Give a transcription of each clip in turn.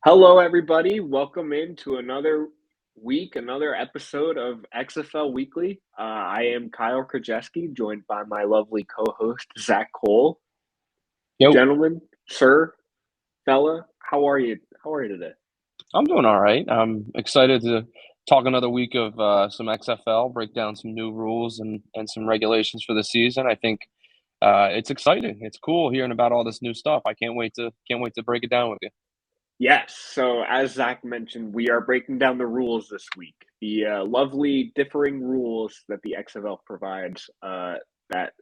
Hello, everybody. Welcome into another week, another episode of XFL Weekly. I am Kyle Krajewski, joined by my lovely co-host Zach Cole. Yo, Gentlemen, sir, fella, how are you? How are you today? I'm doing all right. I'm excited to talk another week of some XFL, break down some new rules and some regulations for the season. I think it's exciting. It's cool hearing about all this new stuff. I can't wait to break it down with you. Yes. So, as Zach mentioned, we are breaking down the rules this week. The lovely differing rules that the XFL provides. That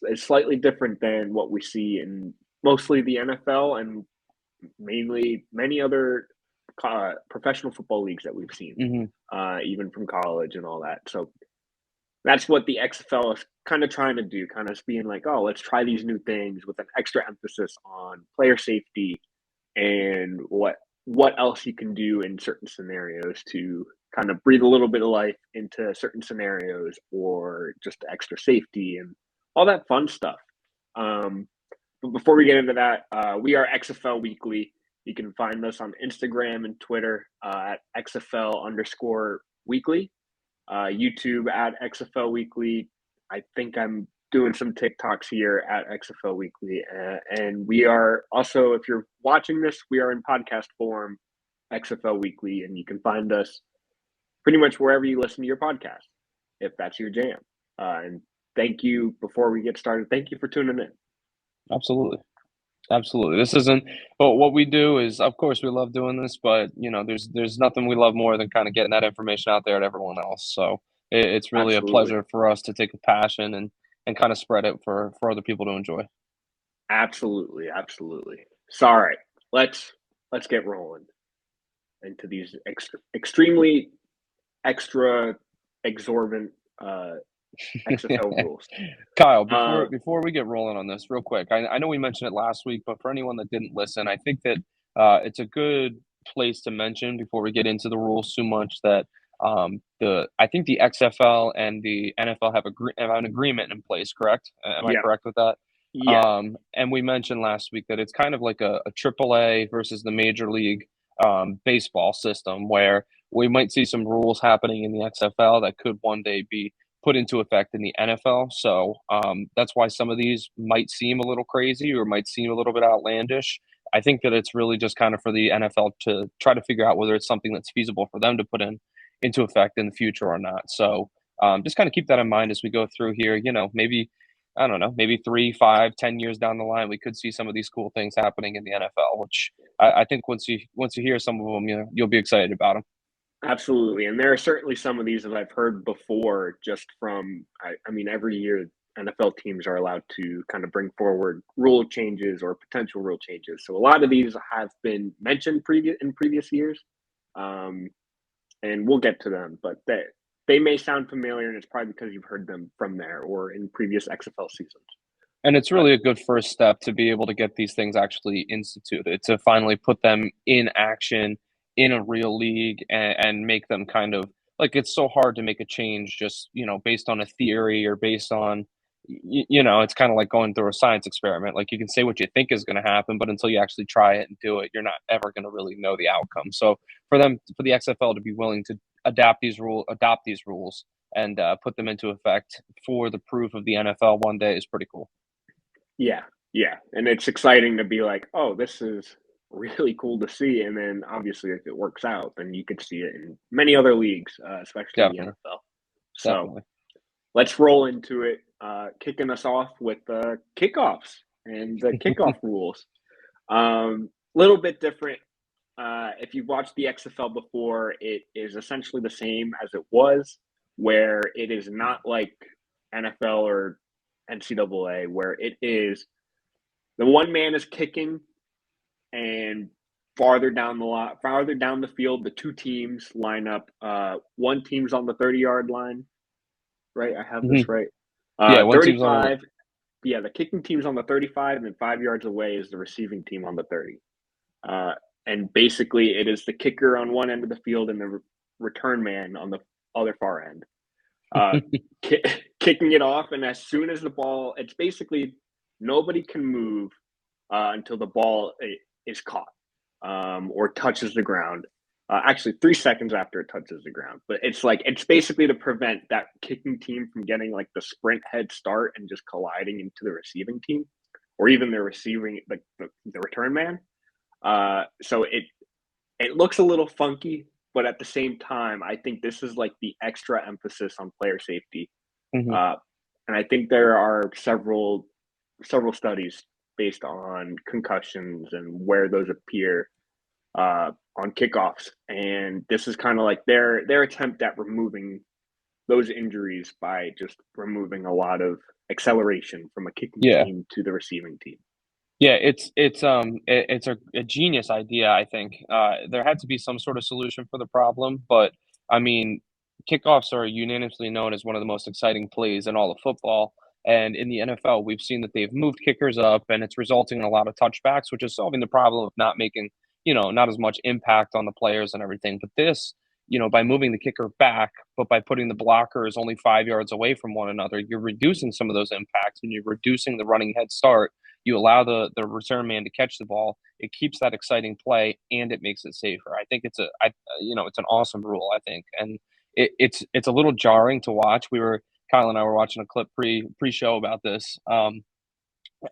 is slightly different than what we see in mostly the NFL and mainly many other professional football leagues that we've seen, hmm even from college and all that. So that's what the XFL is kind of trying to do, kind of being like, oh, let's try these new things with an extra emphasis on player safety and what else you can do in certain scenarios to kind of breathe a little bit of life into certain scenarios or just extra safety and all that fun stuff. But before we get into that, we are XFL Weekly. You can find us on Instagram and Twitter at XFL_weekly, YouTube at XFL Weekly. I think I'm doing some TikToks here at XFL Weekly. And we are also, if you're watching this, we are in podcast form, XFL Weekly, and you can find us pretty much wherever you listen to your podcast, if that's your jam. And thank you, before we get started, thank you for tuning in. Absolutely, absolutely. This isn't. But what we do is, of course, we love doing this. But there's nothing we love more than kind of getting that information out there to everyone else. So it's really a Absolutely. pleasure for us to take a passion and kind of spread it for other people to enjoy. Absolutely. Absolutely. So, all right, let's get rolling into these extremely extra exorbitant XFL rules. Kyle, Uh, before we get rolling on this, real quick, I know we mentioned it last week, but for anyone that didn't listen, I think that it's a good place to mention before we get into the rules too much that the I think the XFL and the NFL have an agreement in place, correct? Am I yeah, correct with that? yeah, And we mentioned last week that it's kind of like a AAA versus the Major League baseball system where we might see some rules happening in the XFL that could one day be put into effect in the NFL. So that's why some of these might seem a little crazy or might seem a little bit outlandish. I think that it's really just kind of for the NFL to try to figure out whether it's something that's feasible for them to put into effect in the future or not. So just kind of keep that in mind as we go through here. Maybe I don't know, maybe 3, 5, 10 years down the line, we could see some of these cool things happening in the NFL. Which I think once you hear some of them, you'll be excited about them. absolutely. And there are certainly some of these that I've heard before, just from I mean, every year NFL teams are allowed to kind of bring forward rule changes or potential rule changes. So a lot of these have been mentioned in previous years, um, and we'll get to them. But they may sound familiar, and it's probably because you've heard them from there or in previous XFL seasons. And it's But really a good first step to be able to get these things actually instituted, to finally put them in action in a real league and make them kind of like it's so hard to make a change just, based on a theory or based on, it's kind of like going through a science experiment. Like you can say what you think is going to happen, but until you actually try it and do it, you're not ever going to really know the outcome. So for the XFL to be willing to adopt these rules and put them into effect for the proof of the NFL one day is pretty cool. yeah, yeah, and it's exciting to be like, oh, this is really cool to see. And then obviously, if it works out, then you could see it in many other leagues, especially the Definitely, NFL. So definitely. let's roll into it. Kicking us off with the kickoffs and the kickoff rules. Little bit different. If you've watched the XFL before, it is essentially the same as it was, where it is not like NFL or NCAA, where it is the one man is kicking, and farther down the field, the two teams line up. One team's on the 30-yard line, right? I have this Mhm. right. Yeah, one team's on the 35. Yeah, the kicking team's on the 35, and then 5 yards away is the receiving team on the 30. Uh, and basically, it is the kicker on one end of the field and the return man on the other far end. Uh, Kicking it off, and as soon as the ball, it's basically nobody can move until the ball is caught. or touches the ground. Actually, 3 seconds after it touches the ground. But it's basically to prevent that kicking team from getting like the sprint head start and just colliding into the receiving team, or even the receiving the return man. So it looks a little funky, but at the same time, I think this is like the extra emphasis on player safety. Hmm. And I think there are several studies based on concussions and where those appear on kickoffs, and this is kind of like their attempt at removing those injuries by just removing a lot of acceleration from a kicking Yeah. team to the receiving team. Yeah, it's a genius idea, I think. There had to be some sort of solution for the problem, but I mean, kickoffs are unanimously known as one of the most exciting plays in all of football. And in the NFL, we've seen that they've moved kickers up, and it's resulting in a lot of touchbacks, which is solving the problem of not making, not as much impact on the players and everything. But this, by moving the kicker back, but by putting the blockers only 5 yards away from one another, you're reducing some of those impacts and you're reducing the running head start. You allow the return man to catch the ball. It keeps that exciting play and it makes it safer. I think it's an awesome rule. I think, and it's a little jarring to watch. Kyle and I were watching a clip pre-show about this, and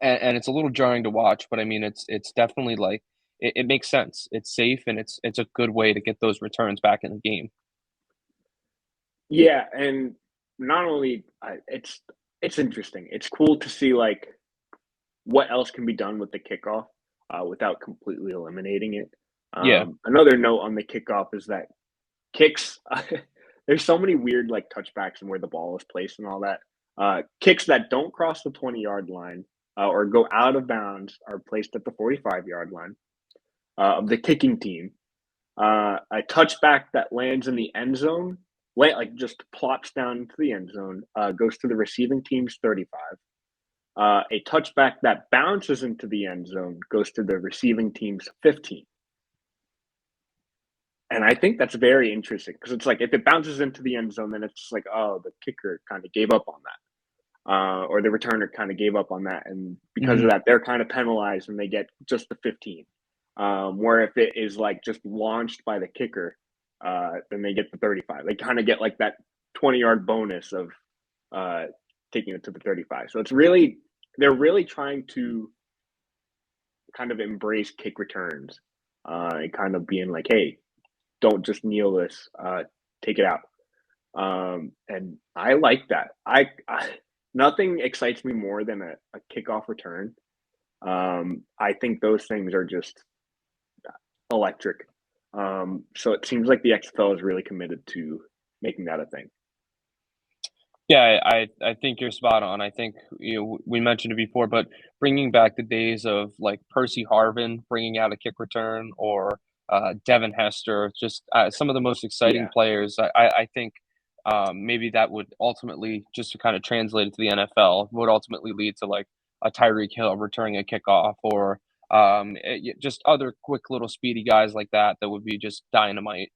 it's a little jarring to watch. But I mean, it's definitely like it makes sense. It's safe and it's a good way to get those returns back in the game. Yeah, and not only it's interesting. It's cool to see like what else can be done with the kickoff without completely eliminating it. Yeah, Another note on the kickoff is that kicks. There's so many weird like touchbacks and where the ball is placed and all that. Kicks that don't cross the 20-yard line or go out of bounds are placed at the 45-yard line of the kicking team. A touchback that lands in the end zone, like just plops down into the end zone, goes to the receiving team's 35. A touchback that bounces into the end zone goes to the receiving team's 15. And I think that's very interesting because it's like if it bounces into the end zone, then it's like, oh, the kicker kind of gave up on that, or the returner kind of gave up on that, and because hmm of that, they're kind of penalized and they get just the 15. Where if it is like just launched by the kicker, then they get the 35. They kind of get like that 20-yard bonus of taking it to the 35. So they're really trying to kind of embrace kick returns and kind of being like, hey, don't just kneel this, take it out. And I like that. Nothing excites me more than a kickoff return. I think those things are just electric. So it seems like the XFL is really committed to making that a thing. Yeah, I think you're spot on. I think we mentioned it before, but bringing back the days of like Percy Harvin bringing out a kick return or Devin Hester, just some of the most exciting Yeah. players. I think maybe that would ultimately just to kind of translate it to the NFL would ultimately lead to like a Tyreek Hill returning a kickoff or just other quick little speedy guys like that that would be just dynamite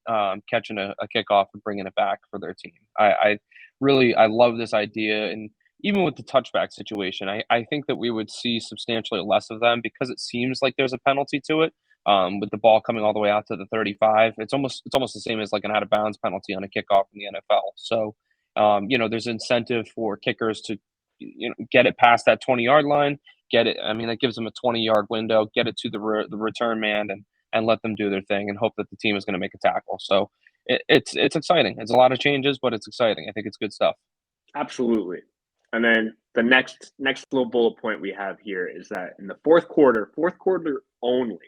catching a kickoff and bringing it back for their team. I love this idea. And even with the touchback situation, I think that we would see substantially less of them because it seems like there's a penalty to it. With the ball coming all the way out to the 35, it's almost the same as like an out of bounds penalty on a kickoff in the NFL. So, there's incentive for kickers to, get it past that 20-yard line, get it. I mean, that gives them a 20-yard window, get it to the return man and let them do their thing and hope that the team is going to make a tackle. So it's exciting. It's a lot of changes, but it's exciting. I think it's good stuff. Absolutely. And then the next little bullet point we have here is that in the fourth quarter only,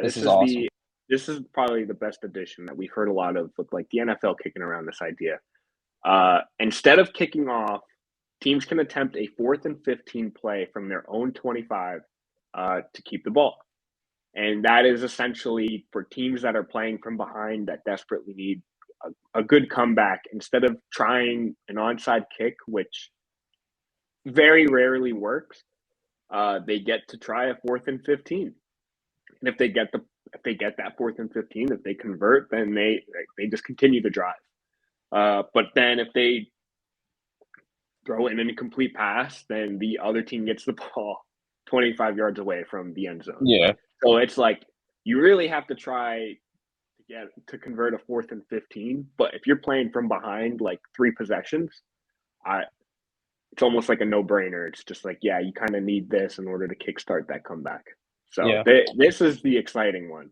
This is awesome. this is probably the best addition that we've heard a lot of with like the NFL kicking around this idea. Instead of kicking off, teams can attempt a 4th and 15 play from their own 25 to keep the ball. And that is essentially for teams that are playing from behind that desperately need a good comeback instead of trying an onside kick, which very rarely works. They get to try a 4th and 15, and if they get that 4th and 15, if they convert, then they just continue to drive. But then if they throw in an incomplete pass, then the other team gets the ball 25 yards away from the end zone. Yeah. So it's like you really have to try to convert a 4th and 15. But if you're playing from behind like 3 possessions, I it's almost like a no-brainer. It's just like, yeah, you kind of need this in order to kickstart that comeback. So Yeah. this is the exciting one.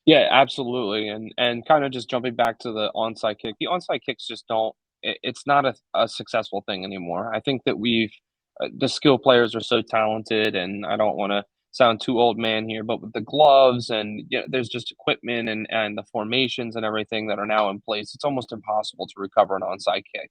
Yeah, absolutely. And kind of just jumping back to the onside kick. The onside kicks just don't it's not a successful thing anymore. I think that we've the skill players are so talented, and I don't want to sound too old man here, but with the gloves and there's just equipment and the formations and everything that are now in place, it's almost impossible to recover an onside kick.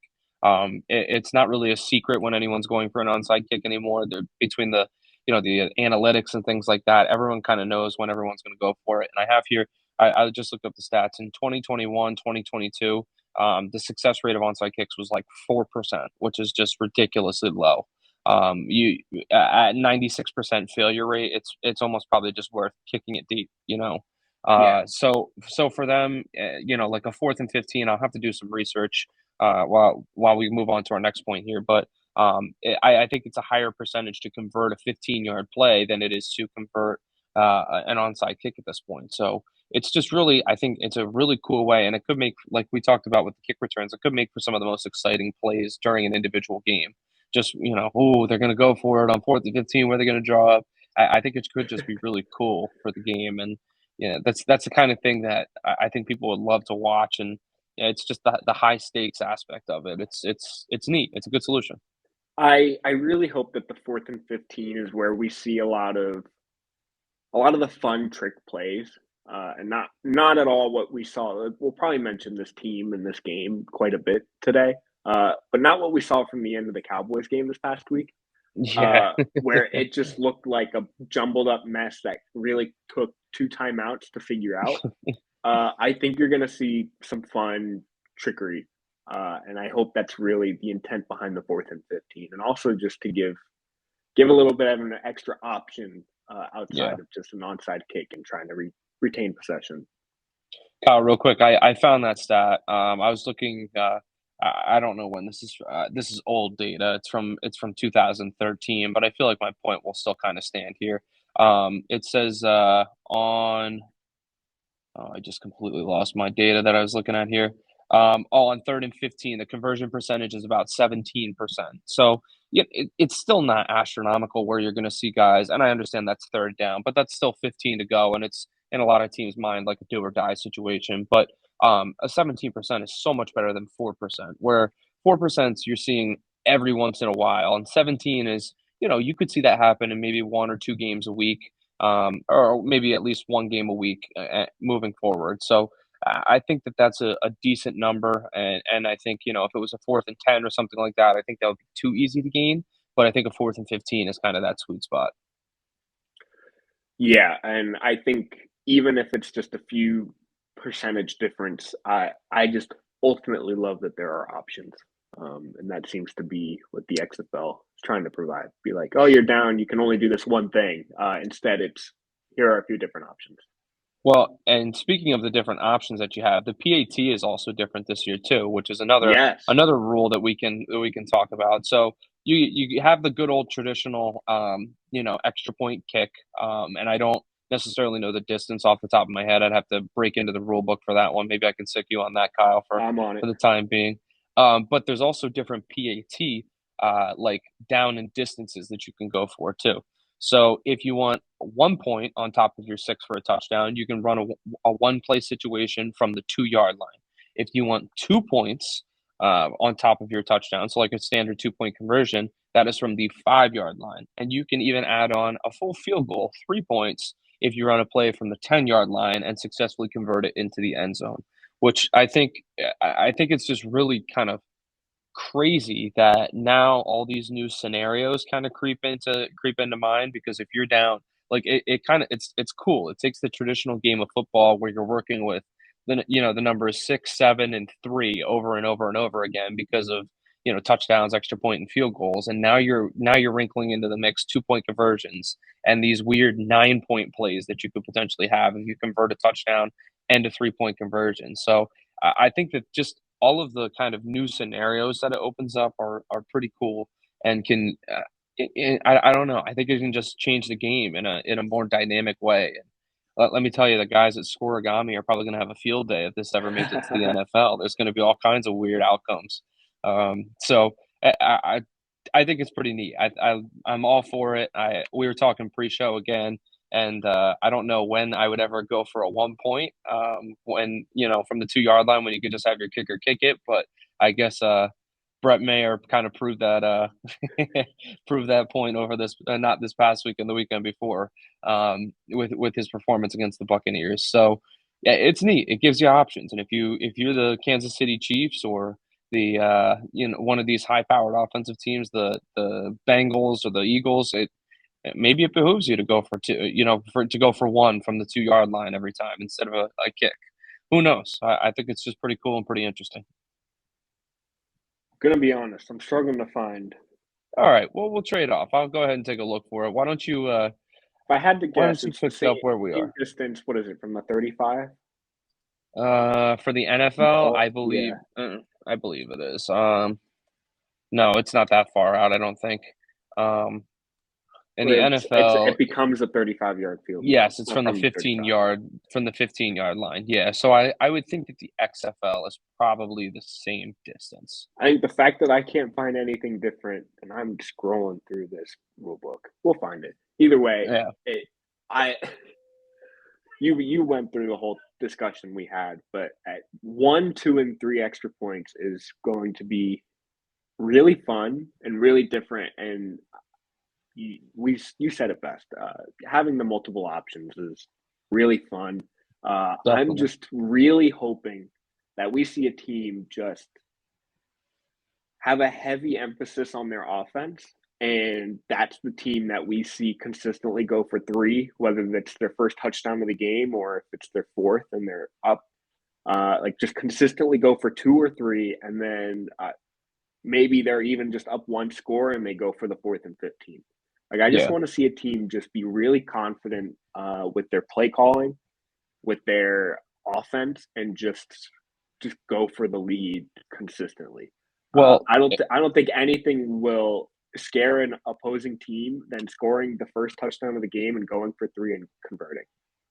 It's not really a secret when anyone's going for an onside kick anymore. They're between the analytics and things like that. Everyone kind of knows when everyone's going to go for it. And I have here, I just looked up the stats in 2021, 2022. The success rate of onside kicks was like 4%, which is just ridiculously low. You At 96% failure rate, it's almost probably just worth kicking it deep, you know. Yeah, So for them, like a 4th and 15, I'll have to do some research while we move on to our next point here. But I think it's a higher percentage to convert a 15-yard play than it is to convert an onside kick at this point. So it's just really, I think it's a really cool way, and it could make, like we talked about with the kick returns, it could make for some of the most exciting plays during an individual game. Just oh, they're going to go for it on 4th and 15. Where they're going to draw up. I think it could just be really cool for the game, and yeah, that's the kind of thing that I think people would love to watch, and yeah, it's just the high stakes aspect of it. It's neat. It's a good solution. I really hope that the 4th and 15 is where we see a lot of the fun trick plays, and not at all what we saw. We'll probably mention this team in this game quite a bit today, but not what we saw from the end of the Cowboys game this past week, Yeah. where it just looked like a jumbled up mess that really took 2 timeouts to figure out. I think you're going to see some fun trickery, and I hope that's really the intent behind the 4th and 15, and also just to give a little bit of an extra option Yeah. outside of just an onside kick and trying to retain possession. Kyle, real quick, I found that stat. I was looking. I don't know when this is. This is old data. It's from 2013, but I feel like my point will still kind of stand here. It says on. Oh, I just completely lost my data that I was looking at here. On 3rd and 15, the conversion percentage is about 17%. So yeah, it's still not astronomical where you're going to see guys, and I understand that's third down, but that's still 15 to go, and it's in a lot of teams' mind like a do or die situation. But a 17% is so much better than 4%, where 4% you're seeing every once in a while, and 17 is you could see that happen in maybe 1 or 2 games a week, or maybe at least 1 game a week moving forward. So I think that that's a decent number, and I think if it was a 4th and 10 or something like that, I think that would be too easy to gain. But I think a 4th and 15 is kind of that sweet spot. Yeah, and I think even if it's just a few percentage difference, I just ultimately love that there are options, and that seems to be what the XFL is trying to provide. Be like, oh, you're down, you can only do this one thing. Instead, it's here are a few different options. Well, and speaking of the different options that you have, the PAT is also different this year too, which is another Yes. another rule that we can talk about. So you have the good old traditional extra point kick, and I don't necessarily know the distance off the top of my head. I'd have to break into the rule book for that one. Maybe I can sick you on that, Kyle, for I'm on it. for the time being. But there's also different PAT like down and distances that you can go for too. So if you want 1 point on top of your six for a touchdown, you can run a one play situation from the 2 yard line. If you want 2 points on top of your touchdown, so like a standard 2 point conversion, that is from the 5 yard line. And you can even add on a full field goal, 3 points, if you run a play from the 10 yard line and successfully convert it into the end zone. Which I think it's just really kind of crazy that now all these new scenarios kind of creep into mind, because if you're down, like it kind of it's cool. It takes the traditional game of football where you're working with the numbers 6, 7, and 3 over and over and over again because of touchdowns, extra point, and field goals, and now you're wrinkling into the mix 2 point conversions and these weird 9 point plays that you could potentially have if you convert a touchdown and a 3 point conversion. So I think that just all of the kind of new scenarios that it opens up are pretty cool and can I don't know. I think it can just change the game in a more dynamic way. let me tell you, the guys at Scorigami are probably going to have a field day if this ever makes it to the NFL. There's going to be all kinds of weird outcomes. So I think it's pretty neat. I'm all for it. We were talking pre-show again, and I don't know when I would ever go for a 1 point when from the 2 yard line when you could just have your kicker kick it. But I guess Brett Mayer kind of proved that proved that point over this not this past week and the weekend before with his performance against the Buccaneers. So yeah, it's neat. It gives you options, and if you're the Kansas City Chiefs or the one of these high-powered offensive teams, the Bengals or the Eagles, maybe it behooves you to go for two, to go for one from the 2 yard line every time instead of a kick. Who knows? I think it's just pretty cool and pretty interesting. Gonna be honest, I'm struggling to find. All right, well, we'll trade off. I'll go ahead and take a look for it. Why don't you If I had to why guess, don't you it's the pick up where we same are? distance. What is it, from the 35? For the NFL, Oh, I yeah. believe it is. No, it's not that far out, I don't think. In the NFL, It becomes a 35-yard field goal. yes, it's Not from the from 15 35. yard from the 15-yard line. Yeah, so I would think that the XFL is probably the same distance. I think the fact that I can't find anything different, and I'm scrolling through this rule book, we'll find it. Either way, Yeah. I you went through the whole discussion we had, but at 1, 2, and 3 extra points is going to be really fun and really different. And you said it best. Having the multiple options is really fun. I'm Definitely. just really hoping that we see a team just have a heavy emphasis on their offense, and that's the team that we see consistently go for three, whether that's their first touchdown of the game or if it's their fourth and they're up. Like just consistently go for two or three, and then maybe they're even just up one score and they go for the fourth and 15. Like I just Yeah. want to see a team just be really confident with their play calling, with their offense, and just go for the lead consistently. Well, I don't think anything will scare an opposing team than scoring the first touchdown of the game and going for three and converting.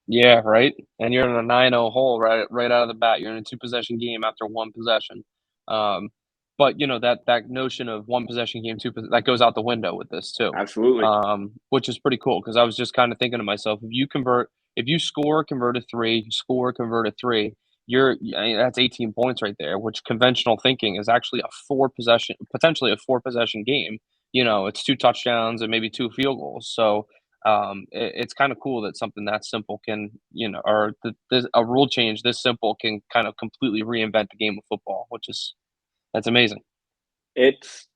yeah, right. And you're in a 9-0 hole right out of the bat. You're in a two-possession game after one possession. Um, but that notion of one possession game, that goes out the window with this too. Absolutely. Which is pretty cool because I was just kind of thinking to myself, if you score, convert a three, you score, convert a three, that's 18 points right there, which conventional thinking is actually potentially a four possession game. It's two touchdowns and maybe two field goals. So it's kind of cool that something that simple can, or a rule change this simple can kind of completely reinvent the game of football, that's amazing. It's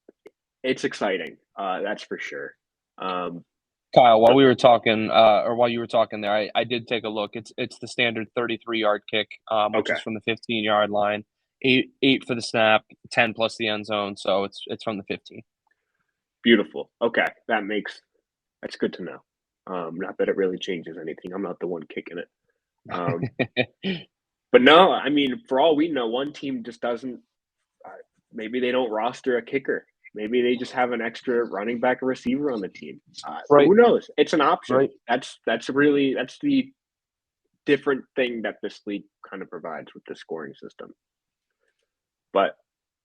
exciting. That's for sure. Kyle, while we were talking, or while you were talking there, I did take a look. It's the standard 33-yard kick, which Okay. is from the 15-yard line. Eight for the snap, 10 plus the end zone. So it's from the 15. Beautiful. Okay. That's good to know. Not that it really changes anything. I'm not the one kicking it. But no, I mean, for all we know, one team just doesn't. Maybe they don't roster a kicker. Maybe they just have an extra running back or receiver on the team. Right. Who knows? It's an option. Right. That's the different thing that this league kind of provides with the scoring system. But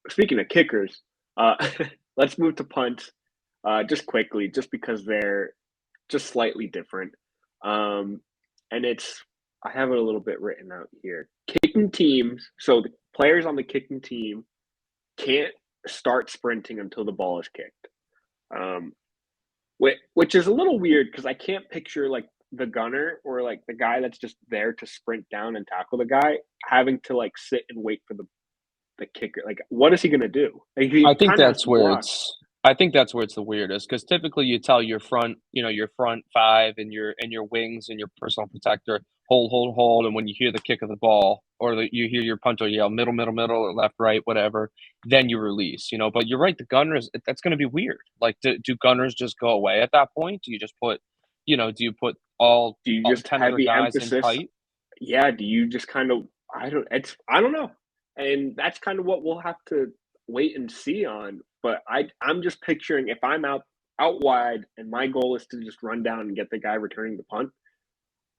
speaking of kickers, let's move to punts just quickly, just because they're just slightly different. And I have it a little bit written out here. Kicking teams, so the players on the kicking team can't start sprinting until the ball is kicked, which is a little weird because I can't picture like the gunner or like the guy that's just there to sprint down and tackle the guy having to like sit and wait for the kicker. Like, what is he going to do? Like, he I think kind of has that's to where block. it's I think that's where it's the weirdest because typically you tell your front five and your wings and your personal protector, hold, and when you hear the kick of the ball or you hear your punter yell middle or left, right, whatever, then you release. But you're right, the gunners, that's going to be weird. Like, do gunners just go away at that point? Do you just put, do you put all Do you all just 10 of their heavy guys in emphasis? tight? Yeah. Do you just kind of? I don't know, and that's kind of what we'll have to wait and see on. But I'm just picturing if I'm out wide and my goal is to just run down and get the guy returning the punt.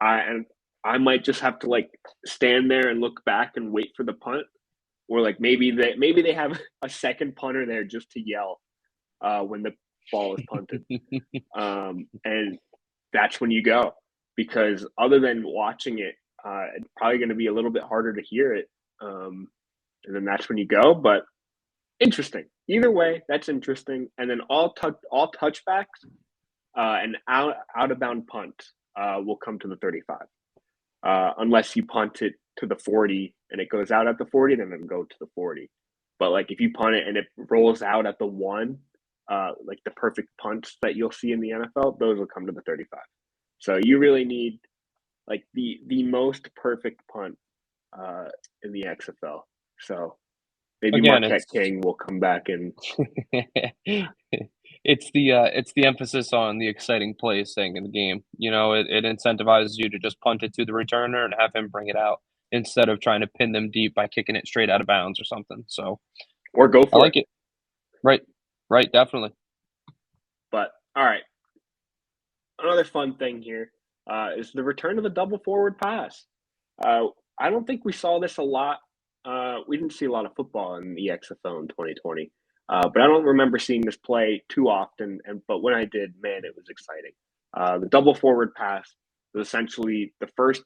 And I might just have to like stand there and look back and wait for the punt, or like maybe they have a second punter there just to yell when the ball is punted, and that's when you go, because other than watching it, it's probably going to be a little bit harder to hear it, and then that's when you go. But interesting. Either way, that's interesting. And then all touchbacks and out of bound punts will come to the 35, unless you punt it to the 40 and it goes out at the 40, then it'll go to the 40. But like if you punt it and it rolls out at the 1, like the perfect punts that you'll see in the NFL, those will come to the 35. So you really need like the most perfect punt in the XFL. So maybe Again, Marquette King will come back and it's the emphasis on the exciting plays thing in the game. You know, it incentivizes you to just punt it to the returner and have him bring it out instead of trying to pin them deep by kicking it straight out of bounds or something. So or go I for like it. Right, definitely. But all right, another fun thing here is the return of the double forward pass. I don't think we saw this a lot. We didn't see a lot of football in the XFL in 2020, but I don't remember seeing this play too often. But when I did, man, it was exciting. The double forward pass is essentially the first.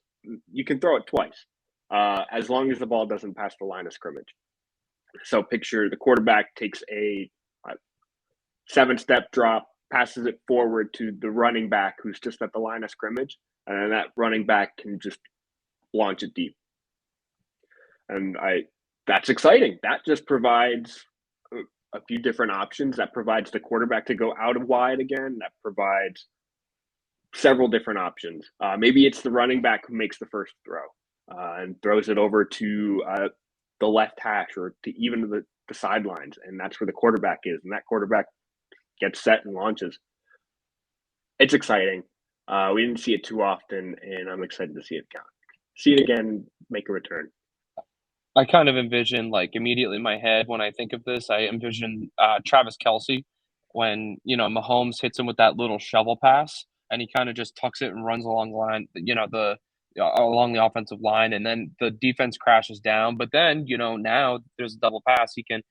You can throw it twice, as long as the ball doesn't pass the line of scrimmage. So picture the quarterback takes a 7-step drop, passes it forward to the running back who's just at the line of scrimmage, and then that running back can just launch it deep. And that's exciting. That just provides a few different options. That provides the quarterback to go out of wide again. That provides several different options. Maybe it's the running back who makes the first throw and throws it over to the left hash or to even the sidelines, and that's where the quarterback is, and that quarterback gets set and launches. It's exciting. We didn't see it too often, and I'm excited to see it again, make a return. I kind of envision, like, immediately in my head when I think of this, I envision Travis Kelce when, you know, Mahomes hits him with that little shovel pass and he kind of just tucks it and runs along the line, you know, along the offensive line, and then the defense crashes down. But then, you know, now there's a double pass. He can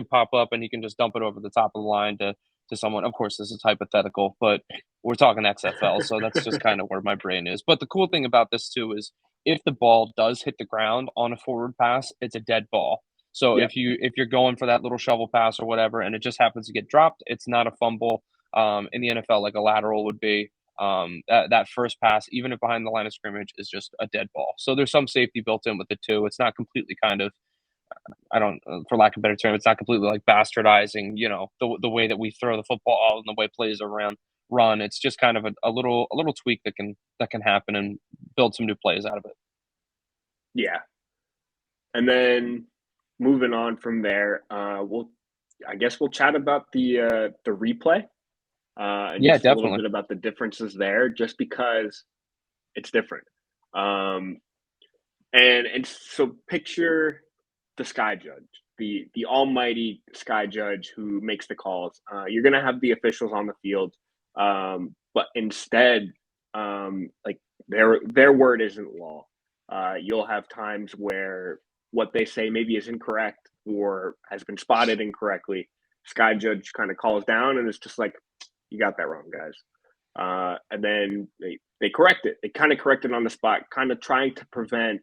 pop up and he can just dump it over the top of the line to someone. Of course, this is hypothetical, but we're talking XFL, so that's just kind of where my brain is. But the cool thing about this too is if the ball does hit the ground on a forward pass, it's a dead ball. So Yeah. if you're going for that little shovel pass or whatever, and it just happens to get dropped, it's not a fumble. In the NFL, like a lateral would be, that first pass, even if behind the line of scrimmage, is just a dead ball. So there's some safety built in with it too. It's not completely kind of, I don't, for lack of a better term, it's not completely like bastardizing, you know, the way that we throw the football and the way plays around run. It's just kind of a little tweak that can happen and build some new plays out of it. Yeah. And then moving on from there, I guess we'll chat about the replay, and Yeah, just a little definitely. bit about the differences there, just because it's different. Um, and so picture the sky judge, the almighty sky judge who makes the calls. You're gonna have the officials on the field, but instead, like their word isn't law. You'll have times where what they say maybe is incorrect or has been spotted incorrectly. Sky judge kind of calls down and it's just like, you got that wrong, guys. And then they correct it. They kind of correct it on the spot, kind of trying to prevent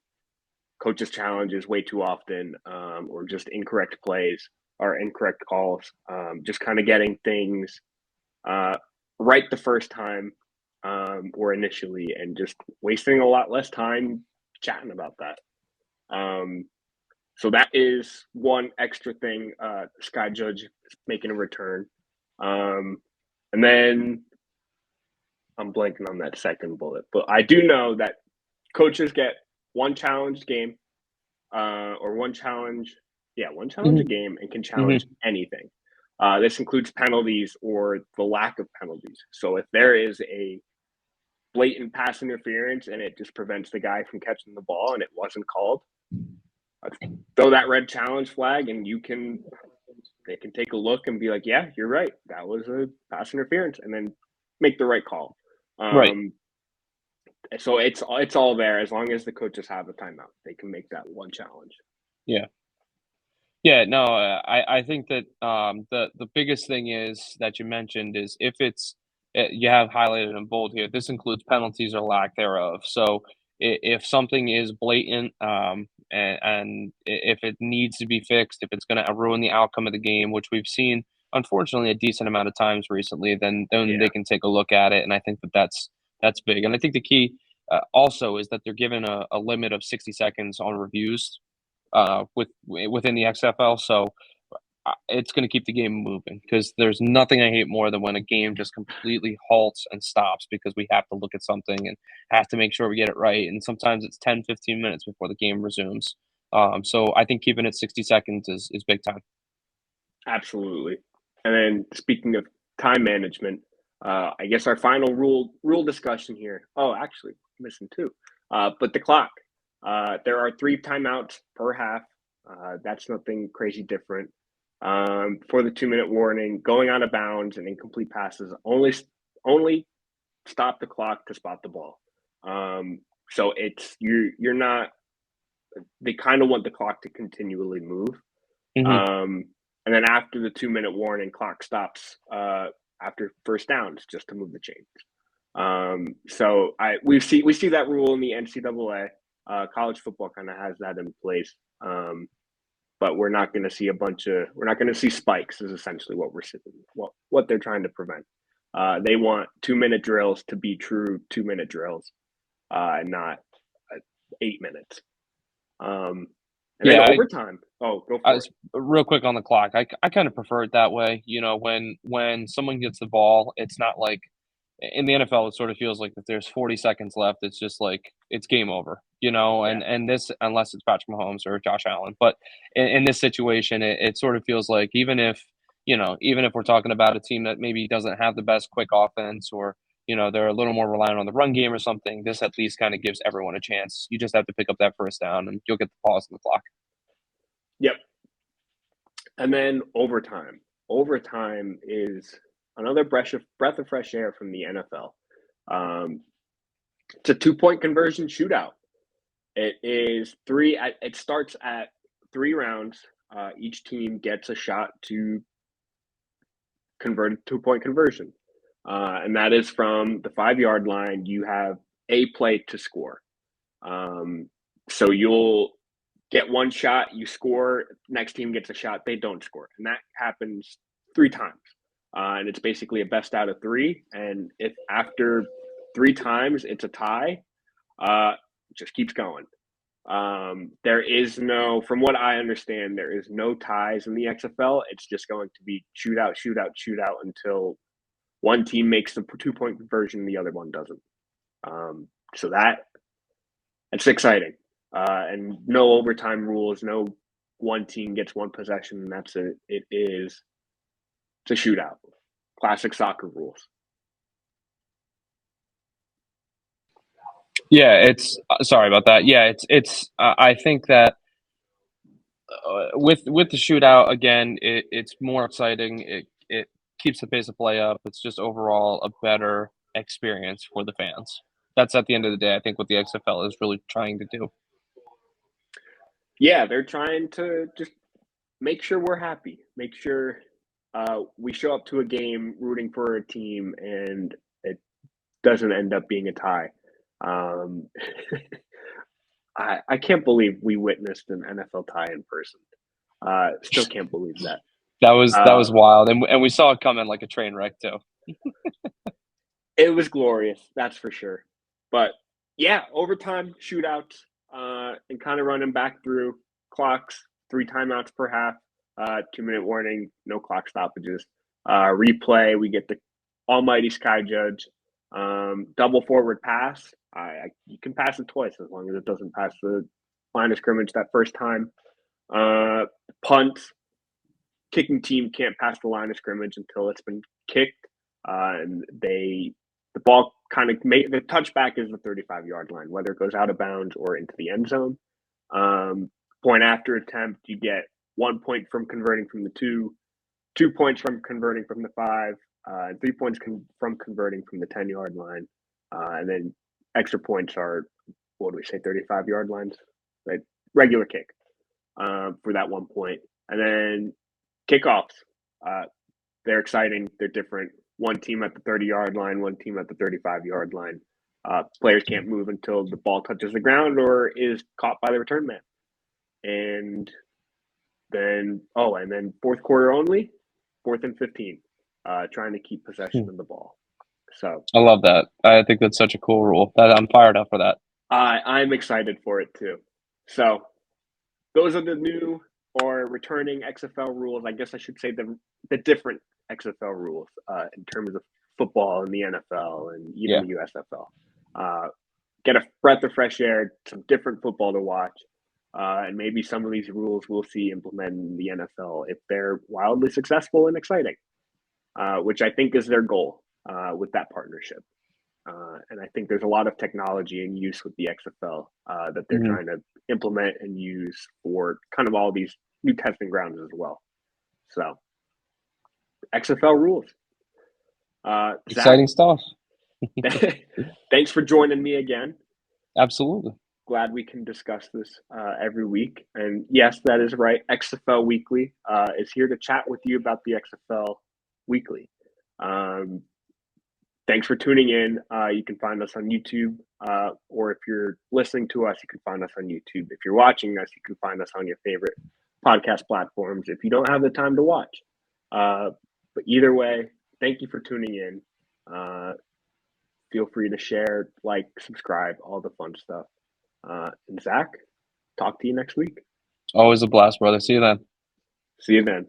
coaches' challenges way too often, or just incorrect plays or incorrect calls. Just kind of getting things right the first time, or initially, and just wasting a lot less time chatting about that. So that is one extra thing. Sky Judge is making a return. And then I'm blanking on that second bullet, but I do know that coaches get one challenge game, or one challenge a Mhm, game, and can mhm. challenge anything. This includes penalties or the lack of penalties. So if there is a blatant pass interference and it just prevents the guy from catching the ball and it wasn't called, throw that red challenge flag, and they can take a look and be like, yeah, you're right, that was a pass interference, and then make the right call. Right. Um, So it's all there as long as the coaches have a timeout. They can make that one challenge. Yeah. Yeah, no, I think that the biggest thing is that you mentioned is if it's you have highlighted in bold here. This includes penalties or lack thereof. So if something is blatant, if it needs to be fixed, if it's going to ruin the outcome of the game, which we've seen unfortunately a decent amount of times recently, then they can take a look at it. And I think that that's big. And I think the key also is that they're given a limit of 60 seconds on reviews within the XFL. So it's going to keep the game moving because there's nothing I hate more than when a game just completely halts and stops because we have to look at something and have to make sure we get it right. And sometimes it's 10, 15 minutes before the game resumes. So I think keeping it 60 seconds is big time. Absolutely. And then speaking of time management, I guess our final rule discussion here. Oh, actually, missing two. But the clock. There are 3 timeouts per half. That's nothing crazy different. For the 2-minute warning, going out of bounds and incomplete passes only stop the clock to spot the ball. So it's you're not. They kind of want the clock to continually move. Mm-hmm. And then after the 2-minute warning, clock stops after first downs just to move the chains. So we see that rule in the NCAA. College football kind of has that in place, but we're not going to see we're not going to see spikes. Is essentially what what they're trying to prevent. They want 2-minute drills to be true 2-minute drills, not 8 minutes. And then overtime. Go for it. Real quick on the clock. I kind of prefer it that way. You know, when someone gets the ball, it's not like in the NFL. It sort of feels like if there's 40 seconds left, it's just like it's game over. You know, and this unless it's Patrick Mahomes or Josh Allen. But in this situation, it sort of feels like even if we're talking about a team that maybe doesn't have the best quick offense or they're a little more reliant on the run game or something. This at least kind of gives everyone a chance. You just have to pick up that first down, and you'll get the pause on the clock. Yep. And then overtime. Overtime is another breath of fresh air from the NFL. It's a 2-point conversion shootout. It is it starts at 3 rounds. Each team gets a shot to convert a 2-point conversion. And that is from the 5-yard line. You have a play to score. So you'll get one shot, you score, next team gets a shot, they don't score. And that happens 3 times. And it's basically a best out of 3. And if after 3 times it's a tie, it just keeps going. There is no, from what I understand, there is no ties in the XFL. It's just going to be shootout until one team makes the 2-point conversion, the other one doesn't. So it's exciting. And no overtime rules, no one team gets one possession, and that's it. It's a shootout. Classic soccer rules. Yeah, it's sorry about that. Yeah, it's I think that with the shootout again, it's more exciting. It keeps the pace of play up. It's just overall a better experience for the fans. That's at the end of the day, I think what the XFL is really trying to do. Yeah, they're trying to just make sure we're happy. Make sure we show up to a game rooting for a team and it doesn't end up being a tie. I can't believe we witnessed an NFL tie in person. Still can't believe that. That was wild, and we saw it coming like a train wreck too. It was glorious, that's for sure. But yeah, overtime shootouts, and kind of running back through clocks, 3 timeouts per half, 2-minute warning, no clock stoppages. Replay, we get the almighty Sky Judge. Double forward pass. You can pass it twice as long as it doesn't pass the line of scrimmage that first time. Punts. Kicking team can't pass the line of scrimmage until it's been kicked. And the ball kind of the touchback is the 35-yard line, whether it goes out of bounds or into the end zone. Point after attempt, you get 1 point from converting from the 2, 2 points from converting from the 5, 3 points from converting from the 10-yard line. And then extra points are, what do we say, 35-yard lines, like regular kick for that 1 point. And then kickoffs, they're exciting. They're different. One team at the 30-yard line, one team at the 35-yard line. Players can't move until the ball touches the ground or is caught by the return man. And then fourth quarter only, 4th and 15, trying to keep possession of the ball. So I love that. I think that's such a cool rule. I'm fired up for that. I'm excited for it too. So those are the new or returning XFL rules. I guess I should say the different XFL rules in terms of football and the NFL and even the USFL. Get a breath of fresh air, some different football to watch, and maybe some of these rules we'll see implemented in the NFL if they're wildly successful and exciting, which I think is their goal with that partnership. And I think there's a lot of technology in use with the XFL that they're trying to implement and use for kind of all these new testing grounds as well. So, XFL rules. Exciting stuff. Thanks for joining me again. Absolutely. Glad we can discuss this every week. And yes, that is right. XFL Weekly is here to chat with you about the XFL Weekly. Thanks for tuning in. You can find us on YouTube, or if you're listening to us, you can find us on YouTube. If you're watching us, you can find us on your favorite podcast platforms if you don't have the time to watch. But either way, thank you for tuning in. Feel free to share, like, subscribe, all the fun stuff. And Zach, talk to you next week. Always a blast, brother. See you then. See you then.